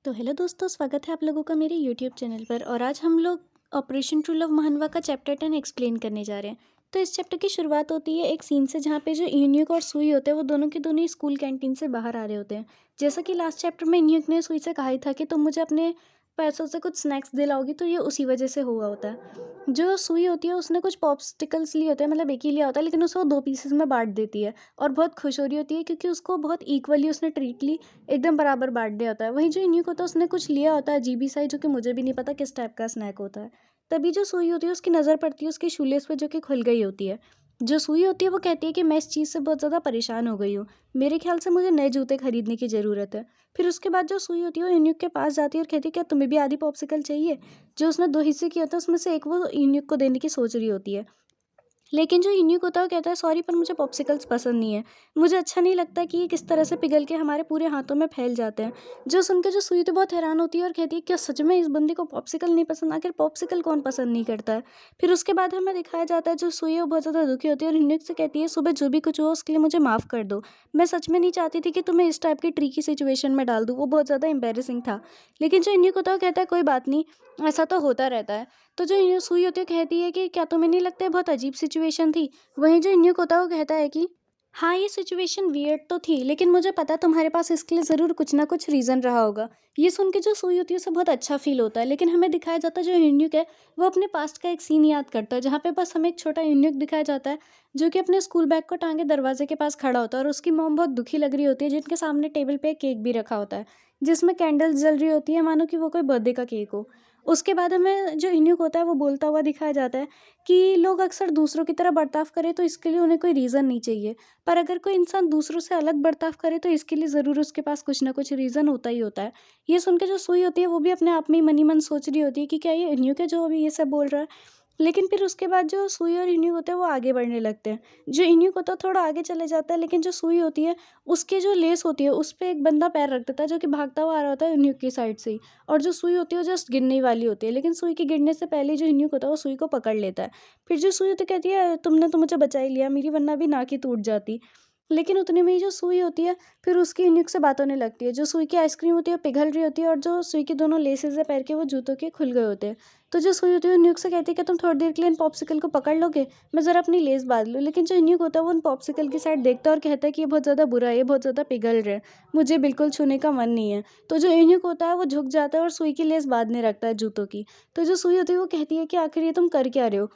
तो हेलो दोस्तों, स्वागत है आप लोगों का मेरे यूट्यूब चैनल पर। और आज हम लोग ऑपरेशन ट्रू लव महानवा का चैप्टर 10 एक्सप्लेन करने जा रहे हैं। तो इस चैप्टर की शुरुआत होती है एक सीन से, जहाँ पे जो यूनिक और सुई होते हैं वो दोनों के दोनों ही स्कूल कैंटीन से बाहर आ रहे होते हैं। जैसा कि लास्ट चैप्टर में यूनिक ने सुई से कहा ही था कि तुम मुझे अपने पैसों से कुछ स्नैक्स दिलाओगी, तो ये उसी वजह से हुआ होता है। जो सुई होती है उसने कुछ पॉप्सिकल्स लिए होते हैं, मतलब एक ही लिया होता है, लेकिन उसे वो 2 पीसेस में बाँट देती है और बहुत खुश हो रही होती है क्योंकि उसको बहुत इक्वली उसने ट्रीट ली, एकदम बराबर बाँट दिया होता है। वहीं जो यूनिक होता है उसने कुछ लिया होता है अजीब ही सा ही, जो कि मुझे भी नहीं पता किस टाइप का स्नैक होता है। तभी जो सुई होती है उसकी नज़र पड़ती है उसके शूलेस पे, जो कि खुल गई होती है। जो सुई होती है वो कहती है कि मैं इस चीज़ से बहुत ज़्यादा परेशान हो गई हूँ। मेरे ख़्याल से मुझे नए जूते खरीदने की ज़रूरत है। फिर उसके बाद जो सुई होती है वो यूनिक के पास जाती है और कहती है, क्या तुम्हें भी आधी पॉप्सिकल चाहिए? जो उसने 2 हिस्से किया होता है उसमें से एक वो यूनिक को देने की सोच रही होती है। लेकिन जो यूनिक होता है वो कहता है, सॉरी पर मुझे पॉप्सिकल्स पसंद नहीं है। मुझे अच्छा नहीं लगता कि ये किस तरह से पिघल के हमारे पूरे हाथों में फैल जाते हैं। जो सुन के जो सुई तो बहुत हैरान होती है और कहती है, क्या सच में इस बंदे को पॉप्सिकल नहीं पसंद? आखिर पॉप्सिकल कौन पसंद नहीं करता है? फिर उसके बाद हमें दिखाया जाता है जो सुई है वो बहुत ज़्यादा दुखी होती है और यूनिक से कहती है, सुबह जो भी कुछ हुआ उसके लिए मुझे माफ़ कर दो। मैं सच में नहीं चाहती थी कि तुम्हें इस टाइप की ट्रिकी सिचुएशन में डाल दूँ। वो बहुत ज़्यादा एम्बैरेसिंग था। लेकिन जो यूनिक होता है वो कहता है, कोई बात नहीं, ऐसा तो होता रहता है। तो जो ये सुई होती है कहती है कि क्या तुम्हें नहीं लगता है बहुत अजीब सिचुएशन थी? वहीं जो न्यूक होता है वो कहता है कि हाँ, ये सिचुएशन वियर्ड तो थी, लेकिन मुझे पता है तुम्हारे पास इसके लिए ज़रूर कुछ ना कुछ रीज़न रहा होगा। ये सुन के जो सुई होती है उसे बहुत अच्छा फ़ील होता है, लेकिन हमें दिखाया जाता है जो यून्यूक है वो अपने पास्ट का एक सीन याद करता है, जहाँ पे बस हमें एक छोटा यून्यूक दिखाया जाता है जो कि अपने स्कूल बैग को टांगे दरवाजे के पास खड़ा होता है और उसकी मॉम बहुत दुखी लग रही होती है, जिनके सामने टेबल पे केक भी रखा होता है, जिसमें कैंडल्स जल रही होती है, मानो कि वो कोई बर्थडे का केक हो। उसके बाद हमें जो यून्यूक होता है वो बोलता हुआ दिखाया जाता है कि लोग अक्सर दूसरों की तरह बर्ताव करें तो इसके लिए उन्हें कोई रीज़न नहीं चाहिए। पर अगर कोई इंसान दूसरों से अलग बर्ताव करे तो इसके लिए ज़रूर उसके पास कुछ ना कुछ रीज़न होता ही होता है। ये सुन के जो सुई होती है वो भी अपने आप में ही मन ही मन सोच रही होती है कि क्या ये न्यू है जो अभी ये सब बोल रहा है। लेकिन फिर उसके बाद जो सुई और इन्हीं होते हैं वो आगे बढ़ने लगते हैं। जो इन्हीं होता है थोड़ा आगे चले जाता है, लेकिन जो सुई होती है उसकी जो लेस होती है उस पे एक बंदा पैर रख देता है, जो कि भागता हुआ आ रहा होता है इन्हीं की साइड से ही। और जो सुई होती है वो जस्ट गिरने ही वाली होती है, लेकिन सुई के गिरने से पहले जो इन्हीं होता है वो सुई को पकड़ लेता है। फिर जो सुई होती है कहती है, तुमने तो मुझे बचा ही लिया, मेरी वरना भी नाक ही टूट जाती। लेकिन उतने में ही जो सुई होती है फिर उसकी यूनिक से बात होने लगती है। जो सुई की आइसक्रीम होती है वो पिघल रही होती है और जो सुई की दोनों लेसेस है पैर के वो जूतों के खुल गए होते हैं। तो जो सुई होती है यूनिक से कहती है कि तुम थोड़ी देर के लिए इन पॉप्सिकल को पकड़ लोगे, मैं ज़रा अपनी लेस बांध लूँ। लेकिन जो यूनिक होता है वो उन पॉप्सिकल की साइड देखता है और कहता है कि ये बहुत ज़्यादा बुरा है, ये बहुत ज़्यादा पिघल रहा है, मुझे बिल्कुल छूने का मन नहीं है। तो जो यूनिक होता है वो झुक जाता है और सुई की लेस बांधने लगता है जूतों की। तो जो सुई होती है वो कहती है कि आखिर ये तुम कर क्या रहे हो?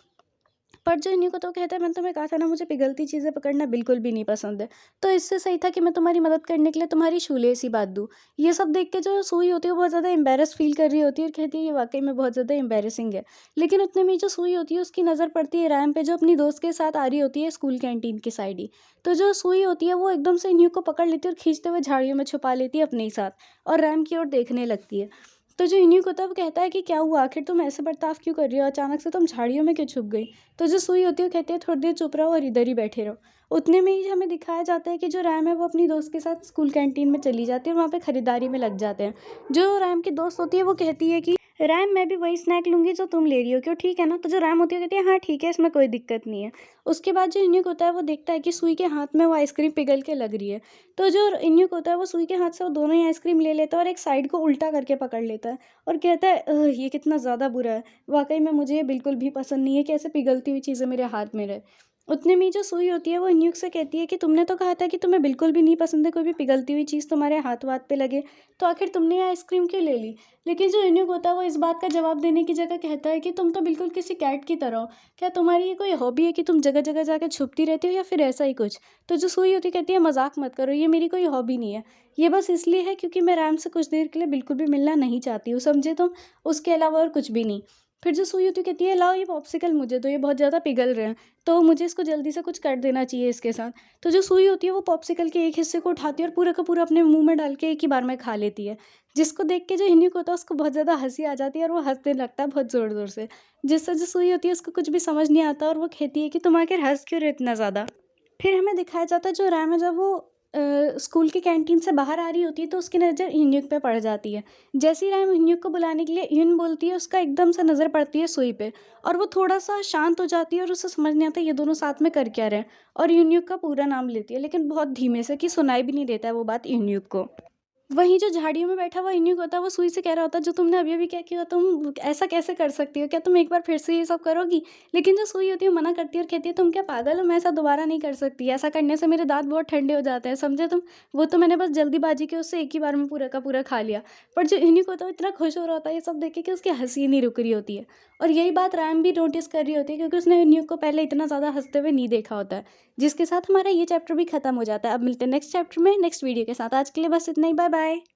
पर जो इन्हीं को तो कहता है, मैंने तुम्हें कहा था ना, मुझे पिघलती चीज़ें पकड़ना बिल्कुल भी नहीं पसंद है। तो इससे सही था कि मैं तुम्हारी मदद करने के लिए तुम्हारी शूलेस ही बाँध दूँ। ये सब देख के जो सुई होती है वो बहुत ज़्यादा एम्बैरेस फ़ील कर रही होती है और कहती है ये वाक़ई में बहुत ज़्यादा एम्बैरेसिंग है। लेकिन उतने में ही जो सुई होती है उसकी नज़र पड़ती है रैम पे, जो अपनी दोस्त के साथ आ रही होती है स्कूल कैंटीन की साइड ही। तो जो सुई होती है वो एकदम से इन्हीं को पकड़ लेती है और खींचते हुए झाड़ियों में छुपा लेती है अपने ही साथ और रैम की ओर देखने लगती है। तो जो इन्हीं होता है वो कहता है कि क्या हुआ, आखिर तुम ऐसे बर्ताव क्यों कर रही हो, अचानक से तुम झाड़ियों में क्यों छुप गई? तो जो सुई होती है वो कहती है, थोड़ी देर चुप रहो और इधर ही बैठे रहो। उतने में ही हमें दिखाया जाता है कि जो रैम है वो अपनी दोस्त के साथ स्कूल कैंटीन में चली जाती है और वहाँ पे खरीदारी में लग जाते हैं। जो रैम की दोस्त होती है वो कहती है कि रैम, मैं भी वही स्नैक लूँगी जो तुम ले रही हो, क्यों ठीक है ना? तो जो रैम होती है वो कहती है, हाँ ठीक है, इसमें कोई दिक्कत नहीं है। उसके बाद जो यूनिक होता है वो देखता है कि सुई के हाथ में वो आइसक्रीम पिघल के लग रही है। तो जो यूनिक होता है वो सुई के हाथ से वो दोनों ही आइसक्रीम ले लेता है और एक साइड को उल्टा करके पकड़ लेता है और कहता है, ये कितना ज़्यादा बुरा है। वाक़ई में मुझे ये बिल्कुल भी पसंद नहीं है कि ऐसे पिघलती हुई चीज़ें मेरे हाथ में रहे। उतने में ही जो सुई होती है वो न्यूक से कहती है कि तुमने तो कहा था कि तुम्हें बिल्कुल भी नहीं पसंद है कोई भी पिघलती हुई चीज़ तुम्हारे हाथ-वाथ पे लगे, तो आखिर तुमने ये आइसक्रीम क्यों ले ली? लेकिन जो न्यूक होता है वो इस बात का जवाब देने की जगह कहता है कि तुम तो बिल्कुल किसी कैट की तरह हो। क्या तुम्हारी ये कोई हॉबी है कि तुम जगह-जगह जाके छुपती रहती हो या फिर ऐसा ही कुछ? तो जो सुई होती कहती है, मज़ाक मत करो, ये मेरी कोई हॉबी नहीं है। ये बस इसलिए है क्योंकि मैं रैम से कुछ देर के लिए बिल्कुल भी मिलना नहीं चाहती हूँ, समझे तुम? उसके अलावा और कुछ भी नहीं। फिर जो सुई होती कहती है, लाओ ये पॉप्सिकल मुझे दो, ये बहुत ज़्यादा पिघल रहे हैं, तो मुझे इसको जल्दी से कुछ कर देना चाहिए इसके साथ। तो जो सुई होती है वो पॉप्सिकल के एक हिस्से को उठाती है और पूरा का पूरा अपने मुँह में डाल के एक ही बार में खा लेती है। जिसको देख के जो यूनिक होता है उसको बहुत ज़्यादा हँसी आ जाती है और वो हँसने लगता है बहुत ज़ोर-ज़ोर से। जिससे जो सुई होती है उसको कुछ भी समझ नहीं आता और वो कहती है कि तुम आखिर हँस क्यों रहे हो इतना ज़्यादा? फिर हमें दिखाया जाता है जो रैम है जब वो स्कूल की कैंटीन से बाहर आ रही होती है तो उसकी नज़र ह्यूनयुक पे पड़ जाती है। जैसे ही रैम ह्यूनयुक को बुलाने के लिए ह्यून बोलती है, उसका एकदम से नज़र पड़ती है सुई पे और वो थोड़ा-सा शांत हो जाती है और उसे समझ नहीं आता ये दोनों साथ में कर क्या रहे हैं, और ह्यूनयुक का पूरा नाम लेती है, लेकिन बहुत धीमे से कि सुनाई भी नहीं देता है वो बात ह्यूनयुक को। वहीं जो झाड़ियों में बैठा हुआ यूनिक होता है वो सुई से कह रहा होता है जो तुमने अभी-अभी क्या किया, तुम ऐसा कैसे कर सकती हो? क्या तुम एक बार फिर से ये सब करोगी? लेकिन जो सुई होती है वो मना करती है और कहती है तुम क्या पागल हो? मैं ऐसा दोबारा नहीं कर सकती। ऐसा करने से मेरे दाँत बहुत ठंडे हो जाते हैं, समझे तुम? वो तो मैंने बस जल्दीबाजी के उससे एक ही बार में पूरा का पूरा खा लिया। पर जो यूनिक होता है वो इतना खुश हो रहा होता है ये सब देख के कि उसकी हँसी ही नहीं रुक रही होती है। और यही बात रैम भी नोटिस कर रही होती है क्योंकि उसने यूनिक को पहले इतना ज़्यादा हँसते हुए नहीं देखा होता है। जिसके साथ हमारा ये चैप्टर भी खत्म हो जाता है। अब मिलते हैं नेक्स्ट चैप्टर में नेक्स्ट वीडियो के साथ। आज के लिए बस इतना ही। Bye bye.